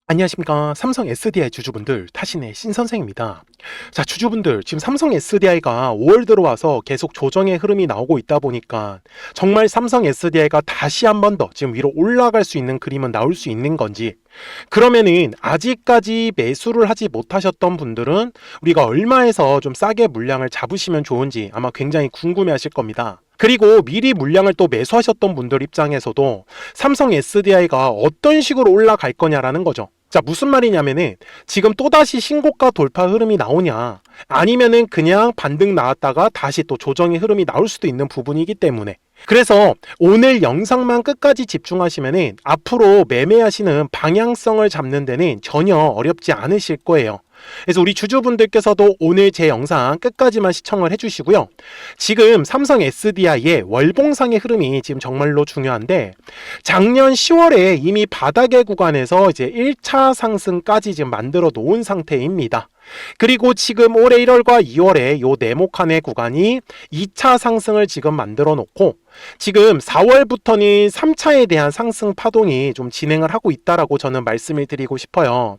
안녕하십니까. 삼성 SDI 주주분들, 타신의 신선생입니다. 자, 주주분들, 지금 삼성 SDI가 5월 들어와서 계속 조정의 흐름이 나오고 있다 보니까 정말 삼성 SDI가 다시 한 번 더 지금 위로 올라갈 수 있는 그림은 나올 수 있는 건지, 그러면은 아직까지 매수를 하지 못하셨던 분들은 우리가 얼마에서 좀 싸게 물량을 잡으시면 좋은지 아마 굉장히 궁금해 하실 겁니다. 그리고 미리 물량을 또 매수하셨던 분들 입장에서도 삼성 SDI가 어떤 식으로 올라갈 거냐라는 거죠. 자, 무슨 말이냐면은 지금 또다시 신고가 돌파 흐름이 나오냐, 아니면은 그냥 반등 나왔다가 다시 또 조정의 흐름이 나올 수도 있는 부분이기 때문에, 그래서 오늘 영상만 끝까지 집중하시면은 앞으로 매매하시는 방향성을 잡는 데는 전혀 어렵지 않으실 거예요. 그래서 우리 주주분들께서도 오늘 제 영상 끝까지만 시청을 해주시고요. 지금 삼성 SDI의 월봉상의 흐름이 지금 정말로 중요한데, 작년 10월에 이미 바닥의 구간에서 이제 1차 상승까지 지금 만들어 놓은 상태입니다. 그리고 지금 올해 1월과 2월에 요 네모칸의 구간이 2차 상승을 지금 만들어 놓고, 지금 4월부터는 3차에 대한 상승 파동이 좀 진행을 하고 있다라고 저는 말씀을 드리고 싶어요.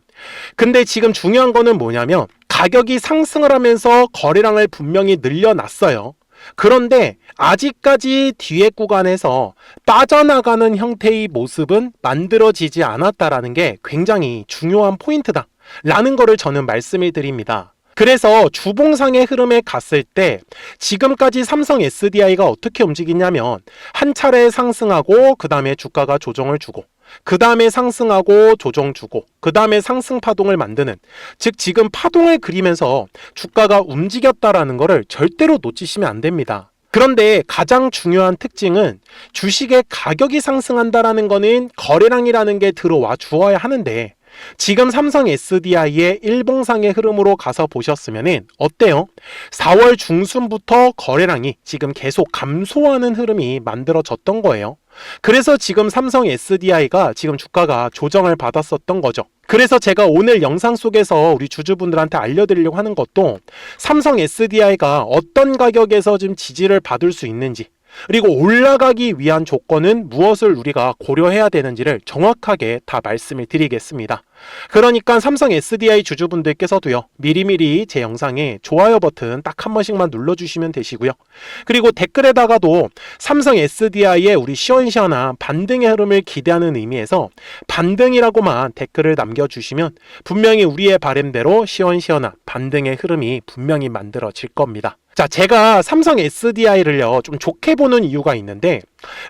근데 지금 중요한 거는 뭐냐면, 가격이 상승을 하면서 거래량을 분명히 늘려놨어요. 그런데 아직까지 뒤에 구간에서 빠져나가는 형태의 모습은 만들어지지 않았다라는 게 굉장히 중요한 포인트다 라는 거를 저는 말씀을 드립니다. 그래서 주봉상의 흐름에 갔을 때 지금까지 삼성 SDI가 어떻게 움직이냐면, 한 차례 상승하고 그 다음에 주가가 조정을 주고, 그 다음에 상승하고 조정 주고, 그 다음에 상승 파동을 만드는, 즉 지금 파동을 그리면서 주가가 움직였다라는 거를 절대로 놓치시면 안 됩니다. 그런데 가장 중요한 특징은, 주식의 가격이 상승한다라는 거는 거래량이라는 게 들어와 주어야 하는데, 지금 삼성 SDI의 일봉상의 흐름으로 가서 보셨으면 어때요? 4월 중순부터 거래량이 지금 계속 감소하는 흐름이 만들어졌던 거예요. 그래서 지금 삼성 SDI가 지금 주가가 조정을 받았었던 거죠. 그래서 제가 오늘 영상 속에서 우리 주주분들한테 알려드리려고 하는 것도, 삼성 SDI가 어떤 가격에서 지금 지지를 받을 수 있는지, 그리고 올라가기 위한 조건은 무엇을 우리가 고려해야 되는지를 정확하게 다 말씀을 드리겠습니다. 그러니까 삼성 SDI 주주분들께서도요, 미리미리 제 영상에 좋아요 버튼 딱 한 번씩만 눌러주시면 되시고요. 그리고 댓글에다가도 삼성 SDI의 우리 시원시원한 반등의 흐름을 기대하는 의미에서 반등이라고만 댓글을 남겨주시면 분명히 우리의 바람대로 시원시원한 반등의 흐름이 분명히 만들어질 겁니다. 자, 제가 삼성 SDI를요 좀 좋게 보는 이유가 있는데,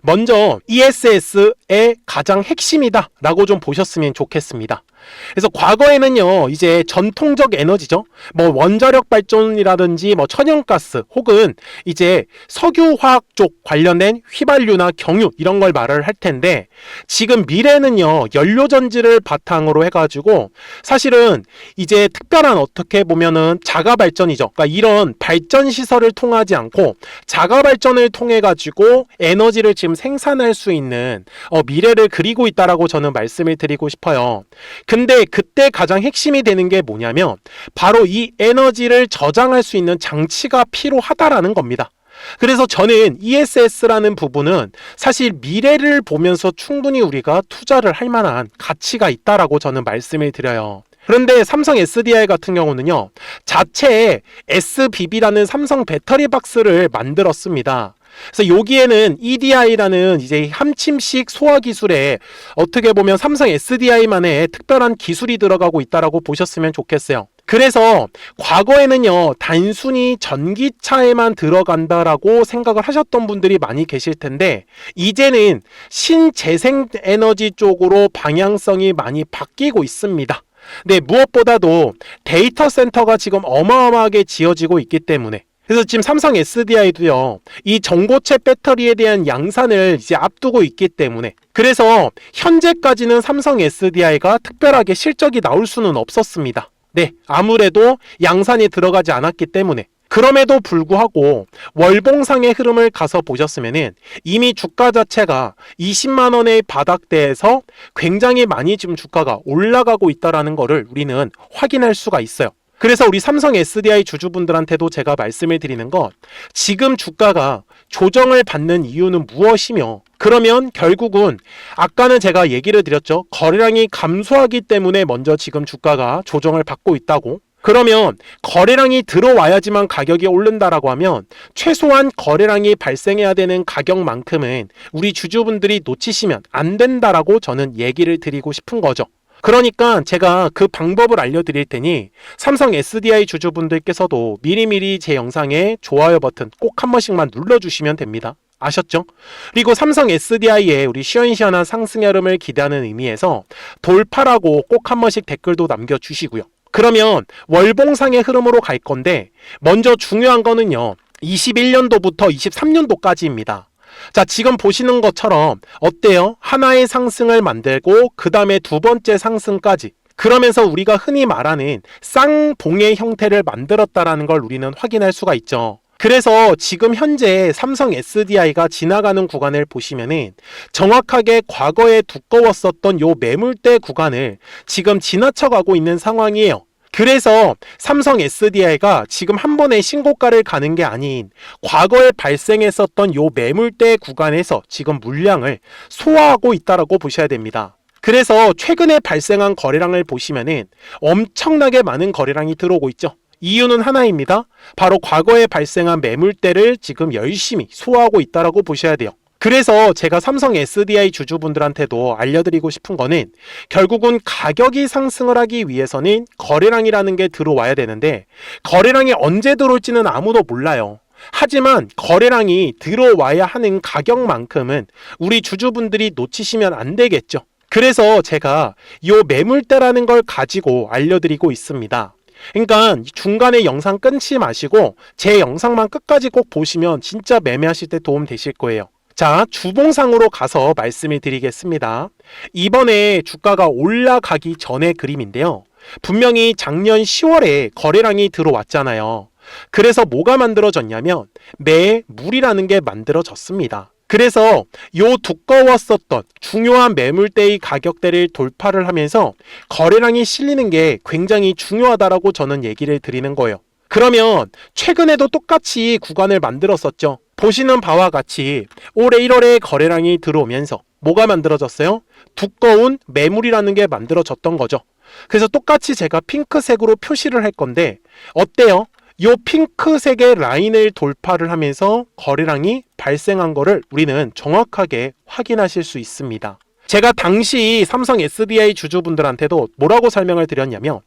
먼저 ESS의 가장 핵심이다 라고 좀 보셨으면 좋겠습니다. 그래서 과거에는요, 이제 전통적 에너지죠, 뭐 원자력 발전이라든지 뭐 천연가스, 혹은 이제 석유화학 쪽 관련된 휘발유나 경유, 이런 걸 말을 할 텐데, 지금 미래는요 연료전지를 바탕으로 해가지고 사실은 이제 특별한, 어떻게 보면은 자가발전이죠. 그러니까 이런 발전 시설을 통하지 않고 자가발전을 통해 가지고 에너지를 지금 생산할 수 있는 미래를 그리고 있다라고 저는 말씀을 드리고 싶어요. 근데 그때 가장 핵심이 되는 게 뭐냐면, 바로 이 에너지를 저장할 수 있는 장치가 필요하다라는 겁니다. 그래서 저는 ESS라는 부분은 사실 미래를 보면서 충분히 우리가 투자를 할 만한 가치가 있다라고 저는 말씀을 드려요. 그런데 삼성 SDI 같은 경우는요, 자체에 SBB라는 삼성 배터리 박스를 만들었습니다. 그래서 여기에는 EDI라는 이제 함침식 소화 기술에 어떻게 보면 삼성 SDI만의 특별한 기술이 들어가고 있다라고 보셨으면 좋겠어요. 그래서 과거에는요, 단순히 전기차에만 들어간다라고 생각을 하셨던 분들이 많이 계실 텐데, 이제는 신재생 에너지 쪽으로 방향성이 많이 바뀌고 있습니다. 네, 무엇보다도 데이터 센터가 지금 어마어마하게 지어지고 있기 때문에, 그래서 지금 삼성 SDI도요, 이 전고체 배터리에 대한 양산을 이제 앞두고 있기 때문에, 그래서 현재까지는 삼성 SDI가 특별하게 실적이 나올 수는 없었습니다. 네, 아무래도 양산이 들어가지 않았기 때문에. 그럼에도 불구하고 월봉상의 흐름을 가서 보셨으면은 이미 주가 자체가 20만 원의 바닥대에서 굉장히 많이 지금 주가가 올라가고 있다라는 거를 우리는 확인할 수가 있어요. 그래서 우리 삼성 SDI 주주분들한테도 제가 말씀을 드리는 건 지금 주가가 조정을 받는 이유는 무엇이며 그러면 결국은 아까는 제가 얘기를 드렸죠. 거래량이 감소하기 때문에 먼저 지금 주가가 조정을 받고 있다고. 그러면 거래량이 들어와야지만 가격이 오른다라고 하면 최소한 거래량이 발생해야 되는 가격만큼은 우리 주주분들이 놓치시면 안 된다라고 저는 얘기를 드리고 싶은 거죠. 그러니까 제가 그 방법을 알려드릴 테니 삼성 SDI 주주분들께서도 미리미리 제 영상에 좋아요 버튼 꼭 한 번씩만 눌러주시면 됩니다. 아셨죠? 그리고 삼성 SDI의 우리 시원시원한 상승 여름을 기대하는 의미에서 돌파라고 꼭 한 번씩 댓글도 남겨주시고요. 그러면 월봉상의 흐름으로 갈 건데 먼저 중요한 거는요. 21년도부터 23년도까지입니다. 자, 지금 보시는 것처럼 어때요? 하나의 상승을 만들고 그 다음에 두 번째 상승까지 그러면서 우리가 흔히 말하는 쌍봉의 형태를 만들었다라는 걸 우리는 확인할 수가 있죠. 그래서 지금 현재 삼성 SDI가 지나가는 구간을 보시면은 정확하게 과거에 두꺼웠었던 요 매물대 구간을 지금 지나쳐가고 있는 상황이에요. 그래서 삼성 SDI가 지금 한 번에 신고가를 가는 게 아닌 과거에 발생했었던 요 매물대 구간에서 지금 물량을 소화하고 있다라고 보셔야 됩니다. 그래서 최근에 발생한 거래량을 보시면은 엄청나게 많은 거래량이 들어오고 있죠. 이유는 하나입니다. 바로 과거에 발생한 매물대를 지금 열심히 소화하고 있다라고 보셔야 돼요. 그래서 제가 삼성 SDI 주주분들한테도 알려드리고 싶은 거는 결국은 가격이 상승을 하기 위해서는 거래량이라는 게 들어와야 되는데 거래량이 언제 들어올지는 아무도 몰라요. 하지만 거래량이 들어와야 하는 가격만큼은 우리 주주분들이 놓치시면 안 되겠죠. 그래서 제가 이 매물대라는 걸 가지고 알려드리고 있습니다. 그러니까 중간에 영상 끊지 마시고 제 영상만 끝까지 꼭 보시면 진짜 매매하실 때 도움 되실 거예요. 자, 주봉상으로 가서 말씀을 드리겠습니다. 이번에 주가가 올라가기 전의 그림인데요. 분명히 작년 10월에 거래량이 들어왔잖아요. 그래서 뭐가 만들어졌냐면 매물이라는 게 만들어졌습니다. 그래서 요 두꺼웠었던 중요한 매물대의 가격대를 돌파를 하면서 거래량이 실리는 게 굉장히 중요하다라고 저는 얘기를 드리는 거예요. 그러면 최근에도 똑같이 구간을 만들었었죠. 보시는 바와 같이 올해 1월에 거래량이 들어오면서 뭐가 만들어졌어요? 두꺼운 매물이라는 게 만들어졌던 거죠. 그래서 똑같이 제가 핑크색으로 표시를 할 건데 어때요? 이 핑크색의 라인을 돌파를 하면서 거래량이 발생한 거를 우리는 정확하게 확인하실 수 있습니다. 제가 당시 삼성 SDI 주주분들한테도 뭐라고 설명을 드렸냐면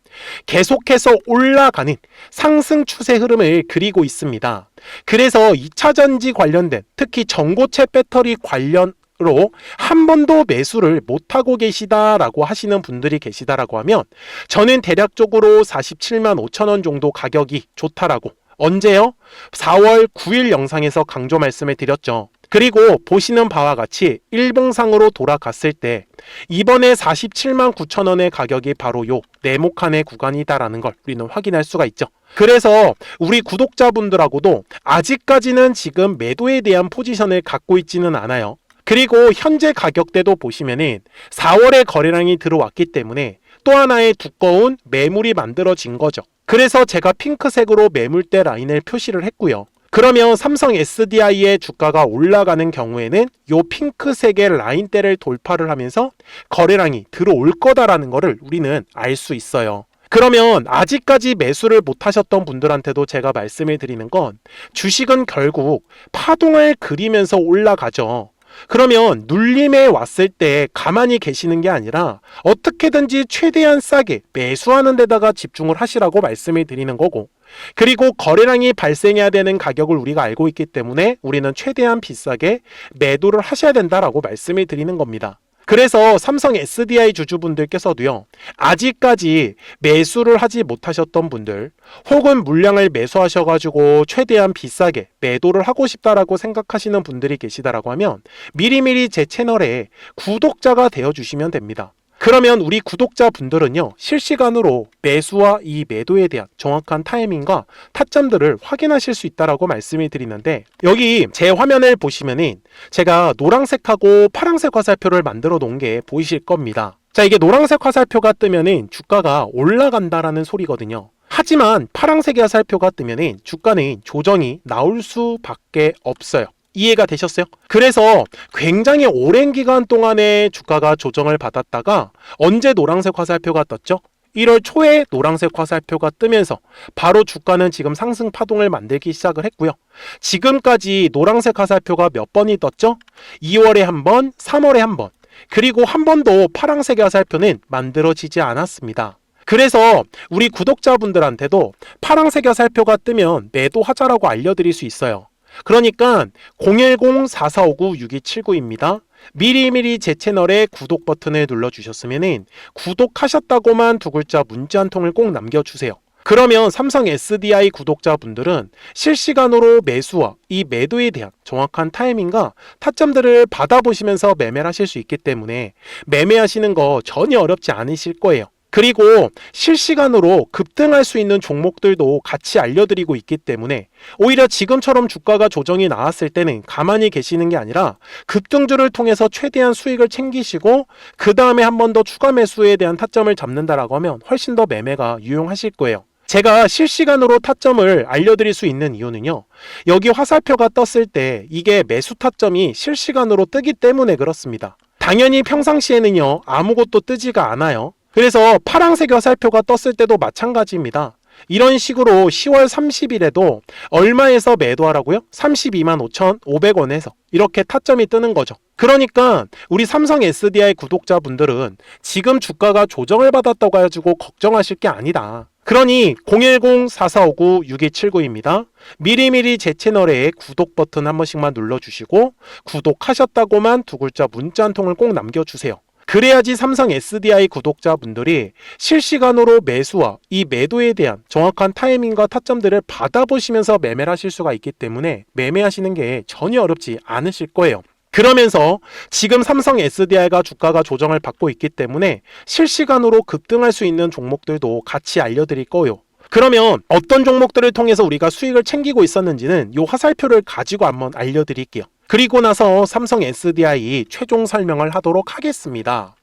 계속해서 올라가는 상승 추세 흐름을 그리고 있습니다. 그래서 2차전지 관련된 특히 전고체 배터리 관련으로 한 번도 매수를 못하고 계시다라고 하시는 분들이 계시다라고 하면 저는 대략적으로 47만 5천 원 정도 가격이 좋다라고 언제요? 4월 9일 영상에서 강조 말씀을 드렸죠. 그리고 보시는 바와 같이 일봉상으로 돌아갔을 때 이번에 47만 9천 원의 가격이 바로 요 네모칸의 구간이다라는 걸 우리는 확인할 수가 있죠. 그래서 우리 구독자분들하고도 아직까지는 지금 매도에 대한 포지션을 갖고 있지는 않아요. 그리고 현재 가격대도 보시면은 4월에 거래량이 들어왔기 때문에 또 하나의 두꺼운 매물이 만들어진 거죠. 그래서 제가 핑크색으로 매물대 라인을 표시를 했고요. 그러면 삼성 SDI의 주가가 올라가는 경우에는 이 핑크색의 라인대를 돌파를 하면서 거래량이 들어올 거다라는 거를 우리는 알 수 있어요. 그러면 아직까지 매수를 못 하셨던 분들한테도 제가 말씀을 드리는 건 주식은 결국 파동을 그리면서 올라가죠. 그러면 눌림에 왔을 때 가만히 계시는 게 아니라 어떻게든지 최대한 싸게 매수하는 데다가 집중을 하시라고 말씀을 드리는 거고 그리고 거래량이 발생해야 되는 가격을 우리가 알고 있기 때문에 우리는 최대한 비싸게 매도를 하셔야 된다라고 말씀을 드리는 겁니다. 그래서 삼성 SDI 주주분들께서도요. 아직까지 매수를 하지 못하셨던 분들 혹은 물량을 매수하셔가지고 최대한 비싸게 매도를 하고 싶다라고 생각하시는 분들이 계시다라고 하면 미리미리 제 채널에 구독자가 되어주시면 됩니다. 그러면 우리 구독자분들은요. 실시간으로 매수와 이 매도에 대한 정확한 타이밍과 타점들을 확인하실 수 있다라고 말씀을 드리는데 여기 제 화면을 보시면은 제가 노란색하고 파란색 화살표를 만들어 놓은 게 보이실 겁니다. 자, 이게 노란색 화살표가 뜨면은 주가가 올라간다라는 소리거든요. 하지만 파란색의 화살표가 뜨면은 주가는 조정이 나올 수밖에 없어요. 이해가 되셨어요? 그래서 굉장히 오랜 기간 동안에 주가가 조정을 받았다가 언제 노란색 화살표가 떴죠? 1월 초에 노란색 화살표가 뜨면서 바로 주가는 지금 상승 파동을 만들기 시작을 했고요. 지금까지 노란색 화살표가 몇 번이 떴죠? 2월에 한 번, 3월에 한 번, 그리고 한 번도 파란색의 화살표는 만들어지지 않았습니다. 그래서 우리 구독자분들한테도 파란색 화살표가 뜨면 매도하자라고 알려드릴 수 있어요. 그러니까 010-4459-6279입니다. 미리미리 제 채널에 구독 버튼을 눌러주셨으면 구독하셨다고만 두 글자 문자 한 통을 꼭 남겨주세요. 그러면 삼성 SDI 구독자분들은 실시간으로 매수와 이 매도에 대한 정확한 타이밍과 타점들을 받아보시면서 매매를 하실 수 있기 때문에 매매하시는 거 전혀 어렵지 않으실 거예요. 그리고 실시간으로 급등할 수 있는 종목들도 같이 알려드리고 있기 때문에 오히려 지금처럼 주가가 조정이 나왔을 때는 가만히 계시는 게 아니라 급등주를 통해서 최대한 수익을 챙기시고 그 다음에 한 번 더 추가 매수에 대한 타점을 잡는다라고 하면 훨씬 더 매매가 유용하실 거예요. 제가 실시간으로 타점을 알려드릴 수 있는 이유는요. 여기 화살표가 떴을 때 이게 매수 타점이 실시간으로 뜨기 때문에 그렇습니다. 당연히 평상시에는요. 아무것도 뜨지가 않아요. 그래서 파란색 화살표가 떴을 때도 마찬가지입니다. 이런 식으로 10월 30일에도 얼마에서 매도하라고요? 32만 5,500원에서 이렇게 타점이 뜨는 거죠. 그러니까 우리 삼성 SDI 구독자분들은 지금 주가가 조정을 받았다고 해가지고 걱정하실 게 아니다. 그러니 010-4459-6279입니다. 미리미리 제 채널에 구독 버튼 한 번씩만 눌러주시고 구독하셨다고만 두 글자 문자 한 통을 꼭 남겨주세요. 그래야지 삼성 SDI 구독자분들이 실시간으로 매수와 이 매도에 대한 정확한 타이밍과 타점들을 받아보시면서 매매를 하실 수가 있기 때문에 매매하시는 게 전혀 어렵지 않으실 거예요. 그러면서 지금 삼성 SDI가 주가가 조정을 받고 있기 때문에 실시간으로 급등할 수 있는 종목들도 같이 알려드릴 거예요. 그러면 어떤 종목들을 통해서 우리가 수익을 챙기고 있었는지는 이 화살표를 가지고 한번 알려드릴게요. 그리고 나서 삼성 SDI 최종 설명을 하도록 하겠습니다.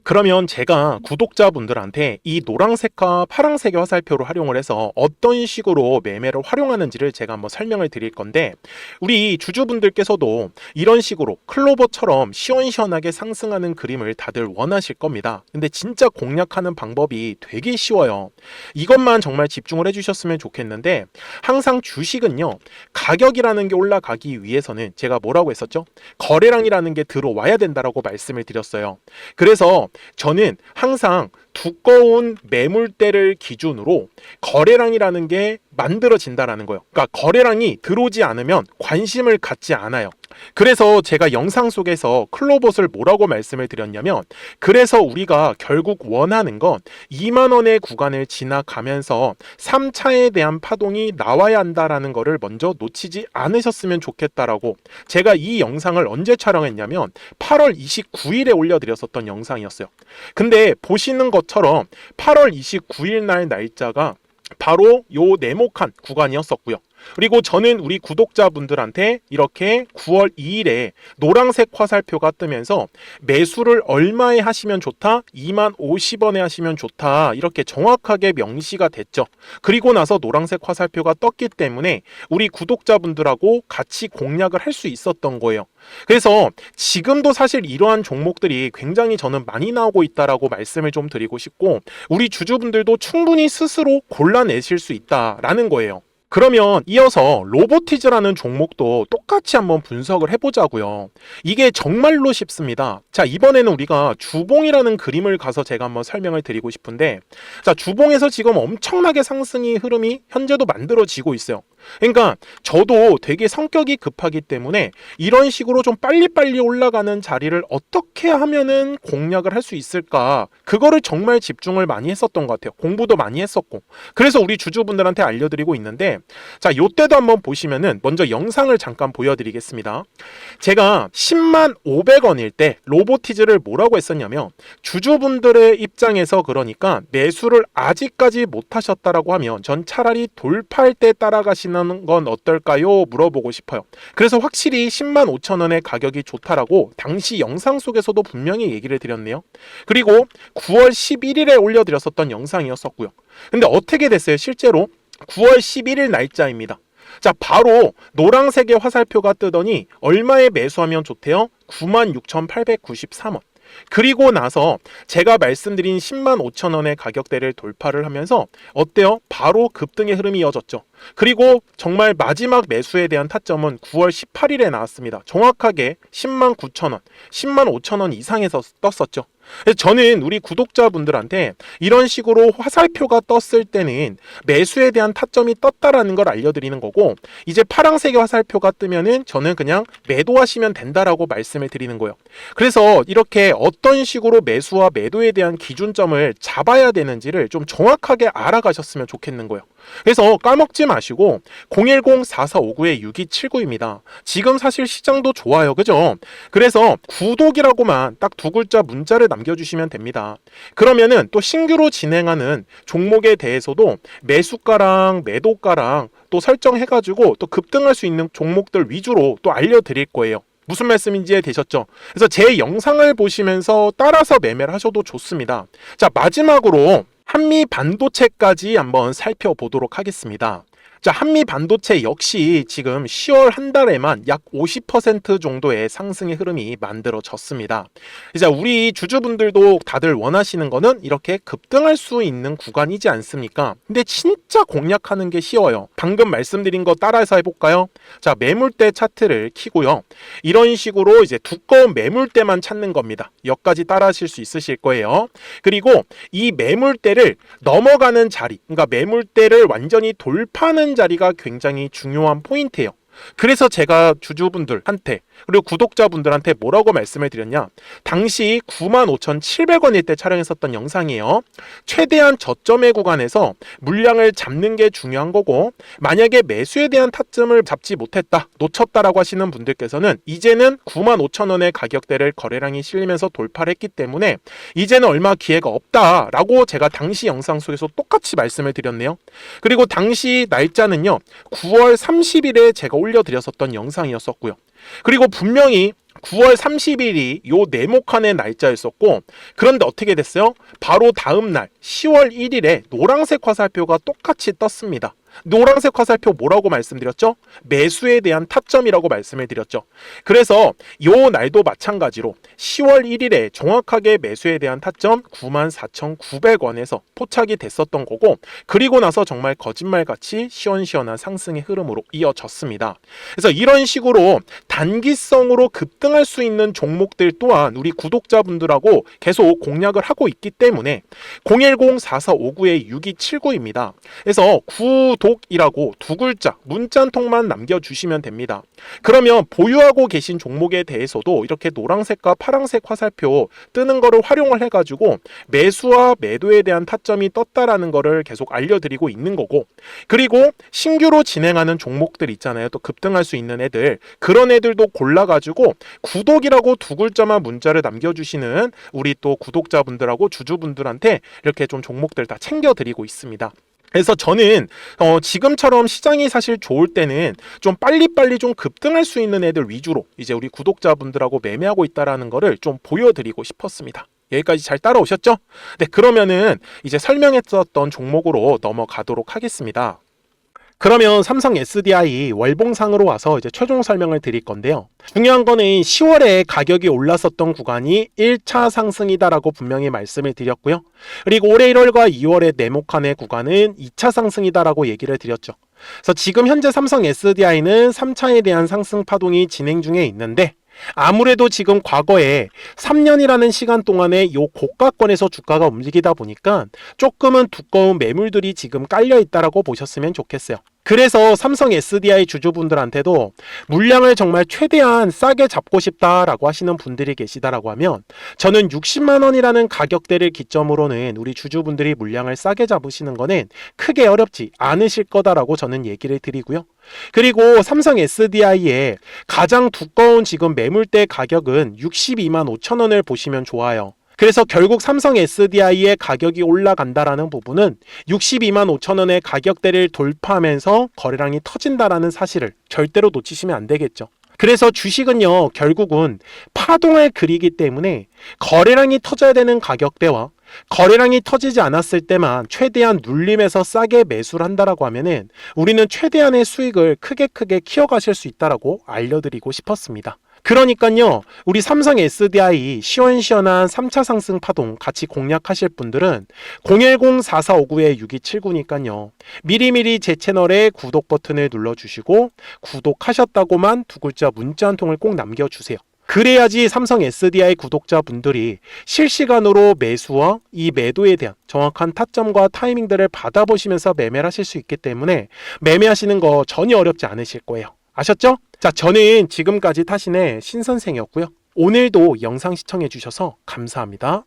그러면 제가 구독자분들한테 이 노란색과 파란색의 화살표를 활용을 해서 어떤 식으로 매매를 활용하는지를 제가 한번 설명을 드릴 건데, 우리 주주분들께서도 이런 식으로 클로버처럼 시원시원하게 상승하는 그림을 다들 원하실 겁니다. 근데 진짜 공략하는 방법이 되게 쉬워요. 이것만 정말 집중을 해주셨으면 좋겠는데, 항상 주식은요, 가격이라는 게 올라가기 위해서는 제가 뭐라고 했었죠? 거래량이라는 게 들어와야 된다라고 말씀을 드렸어요. 그래서 저는 항상 두꺼운 매물대를 기준으로 거래량이라는 게 만들어진다라는 거예요. 그러니까 거래량이 들어오지 않으면 관심을 갖지 않아요. 그래서 제가 영상 속에서 클로봇을 뭐라고 말씀을 드렸냐면, 그래서 우리가 결국 원하는 건 2만 원의 구간을 지나가면서 3차에 대한 파동이 나와야 한다라는 거를 먼저 놓치지 않으셨으면 좋겠다라고, 제가 이 영상을 언제 촬영했냐면 8월 29일에 올려드렸었던 영상이었어요. 근데 보시는 것처럼 8월 29일 날 날짜가 바로 요 네모칸 구간이었었고요. 그리고 저는 우리 구독자분들한테 이렇게 9월 2일에 노란색 화살표가 뜨면서 매수를 얼마에 하시면 좋다? 2만 50원에 하시면 좋다. 이렇게 정확하게 명시가 됐죠. 그리고 나서 노란색 화살표가 떴기 때문에 우리 구독자분들하고 같이 공략을 할 수 있었던 거예요. 그래서 지금도 사실 이러한 종목들이 굉장히 저는 많이 나오고 있다라고 말씀을 좀 드리고 싶고, 우리 주주분들도 충분히 스스로 골라내실 수 있다라는 거예요. 그러면 이어서 로보티즈라는 종목도 똑같이 한번 분석을 해보자고요. 이게 정말로 쉽습니다. 자, 이번에는 우리가 주봉이라는 그림을 가서 제가 한번 설명을 드리고 싶은데, 자, 주봉에서 지금 엄청나게 상승이 흐름이 현재도 만들어지고 있어요. 그러니까 저도 되게 성격이 급하기 때문에 이런 식으로 좀 빨리빨리 올라가는 자리를 어떻게 하면은 공략을 할 수 있을까, 그거를 정말 집중을 많이 했었던 것 같아요. 공부도 많이 했었고. 그래서 우리 주주분들한테 알려드리고 있는데, 있는데, 자, 요때도 한번 보시면은 먼저 영상을 잠깐 보여드리겠습니다. 제가 10만 500원일 때 로보티즈를 뭐라고 했었냐면, 주주분들의 입장에서 그러니까 매수를 아직까지 못 하셨다라고 하면 전 차라리 돌파할 때 따라가시는 건 어떨까요? 물어보고 싶어요. 그래서 확실히 10만 5천 원의 가격이 좋다라고 당시 영상 속에서도 분명히 얘기를 드렸네요. 그리고 9월 11일에 올려드렸었던 영상이었었고요. 근데 어떻게 됐어요? 실제로 9월 11일 날짜입니다. 자, 바로 노란색의 화살표가 뜨더니 얼마에 매수하면 좋대요? 96,893원. 그리고 나서 제가 말씀드린 10만 5천 원의 가격대를 돌파를 하면서 어때요? 바로 급등의 흐름이 이어졌죠. 그리고 정말 마지막 매수에 대한 타점은 9월 18일에 나왔습니다. 정확하게 10만 9천 원, 10만 5천 원 이상에서 떴었죠. 저는 우리 구독자분들한테 이런 식으로 화살표가 떴을 때는 매수에 대한 타점이 떴다라는 걸 알려드리는 거고, 이제 파란색의 화살표가 뜨면은 저는 그냥 매도하시면 된다라고 말씀을 드리는 거예요. 그래서 이렇게 어떤 식으로 매수와 매도에 대한 기준점을 잡아야 되는지를 좀 정확하게 알아가셨으면 좋겠는 거예요. 그래서 까먹지 마시고 010-4459-6279입니다. 지금 사실 시장도 좋아요, 그죠? 그래서 구독이라고만 딱 두 글자 문자를 남겨주시면 됩니다. 그러면은 또 신규로 진행하는 종목에 대해서도 매수가랑 매도가랑 또 설정해가지고 또 급등할 수 있는 종목들 위주로 또 알려드릴 거예요. 무슨 말씀인지 이해되셨죠? 그래서 제 영상을 보시면서 따라서 매매를 하셔도 좋습니다. 자, 마지막으로 한미 반도체까지 한번 살펴보도록 하겠습니다. 자, 한미 반도체 역시 지금 10월 한 달에만 약 50% 정도의 상승의 흐름이 만들어졌습니다. 이제 우리 주주분들도 다들 원하시는 거는 이렇게 급등할 수 있는 구간이지 않습니까? 근데 진짜 공략하는 게 쉬워요. 방금 말씀드린 거 따라해서 해볼까요? 자, 매물대 차트를 키고요. 이런 식으로 이제 두꺼운 매물대만 찾는 겁니다. 여기까지 따라하실 수 있으실 거예요. 그리고 이 매물대를 넘어가는 자리, 그러니까 매물대를 완전히 돌파하는 자리가 굉장히 중요한 포인트예요. 그래서 제가 주주분들한테 그리고 구독자분들한테 뭐라고 말씀을 드렸냐, 당시 95,700원일 때 촬영했었던 영상이에요. 최대한 저점의 구간에서 물량을 잡는 게 중요한 거고, 만약에 매수에 대한 타점을 잡지 못했다, 놓쳤다라고 하시는 분들께서는 이제는 95,000원의 가격대를 거래량이 실리면서 돌파를 했기 때문에 이제는 얼마 기회가 없다라고 제가 당시 영상 속에서 똑같이 말씀을 드렸네요. 그리고 당시 날짜는요, 9월 30일에 제가 올려드렸었던 영상이었었고요. 그리고 분명히 9월 30일이 요 네모칸의 날짜였었고, 그런데 어떻게 됐어요? 바로 다음 날 10월 1일에 노란색 화살표가 똑같이 떴습니다. 노란색 화살표 뭐라고 말씀드렸죠? 매수에 대한 타점이라고 말씀을 드렸죠. 그래서 요 날도 마찬가지로 10월 1일에 정확하게 매수에 대한 타점 94,900원에서 포착이 됐었던 거고, 그리고 나서 정말 거짓말같이 시원시원한 상승의 흐름으로 이어졌습니다. 그래서 이런 식으로 단기성으로 급등할 수 있는 종목들 또한 우리 구독자분들하고 계속 공략을 하고 있기 때문에 010-4459-6279입니다. 그래서 구독이라고 두 글자 문자 한 통만 남겨주시면 됩니다. 그러면 보유하고 계신 종목에 대해서도 이렇게 노란색과 파란색 화살표 뜨는 거를 활용을 해가지고 매수와 매도에 대한 타점이 떴다라는 거를 계속 알려드리고 있는 거고, 그리고 신규로 진행하는 종목들 있잖아요. 또 급등할 수 있는 애들, 그런 애들도 골라가지고 구독이라고 두 글자만 문자를 남겨주시는 우리 또 구독자분들하고 주주분들한테 이렇게 좀 종목들 다 챙겨드리고 있습니다. 그래서 저는 지금처럼 시장이 사실 좋을 때는 좀 빨리빨리 좀 급등할 수 있는 애들 위주로 이제 우리 구독자분들하고 매매하고 있다라는 거를 좀 보여드리고 싶었습니다. 여기까지 잘 따라오셨죠? 네, 그러면은 이제 설명했었던 종목으로 넘어가도록 하겠습니다. 그러면 삼성 SDI 월봉상으로 와서 이제 최종 설명을 드릴 건데요. 중요한 거는 10월에 가격이 올랐었던 구간이 1차 상승이다라고 분명히 말씀을 드렸고요. 그리고 올해 1월과 2월의 네모칸의 구간은 2차 상승이다라고 얘기를 드렸죠. 그래서 지금 현재 삼성 SDI는 3차에 대한 상승 파동이 진행 중에 있는데, 아무래도 지금 과거에 3년이라는 시간 동안에 요 고가권에서 주가가 움직이다 보니까 조금은 두꺼운 매물들이 지금 깔려 있다라고 보셨으면 좋겠어요. 그래서 삼성 SDI 주주분들한테도 물량을 정말 최대한 싸게 잡고 싶다라고 하시는 분들이 계시다라고 하면 저는 60만 원이라는 가격대를 기점으로는 우리 주주분들이 물량을 싸게 잡으시는 거는 크게 어렵지 않으실 거다라고 저는 얘기를 드리고요. 그리고 삼성 SDI의 가장 두꺼운 지금 매물대 가격은 62만 5천 원을 보시면 좋아요. 그래서 결국 삼성 SDI의 가격이 올라간다라는 부분은 62만 5천 원의 가격대를 돌파하면서 거래량이 터진다라는 사실을 절대로 놓치시면 안 되겠죠. 그래서 주식은요, 결국은 파동을 그리기 때문에 거래량이 터져야 되는 가격대와 거래량이 터지지 않았을 때만 최대한 눌림에서 싸게 매수를 한다라고 하면은 우리는 최대한의 수익을 크게 키워가실 수 있다라고 알려드리고 싶었습니다. 그러니까요, 우리 삼성 SDI 시원시원한 3차 상승 파동 같이 공략하실 분들은 010-4459-6279니까요. 미리미리 제 채널에 구독 버튼을 눌러주시고 구독하셨다고만 두 글자 문자 한 통을 꼭 남겨주세요. 그래야지 삼성 SDI 구독자분들이 실시간으로 매수와 이 매도에 대한 정확한 타점과 타이밍들을 받아보시면서 매매를 하실 수 있기 때문에 매매하시는 거 전혀 어렵지 않으실 거예요. 아셨죠? 자, 저는 지금까지 타신의 신선생이었고요. 오늘도 영상 시청해 주셔서 감사합니다.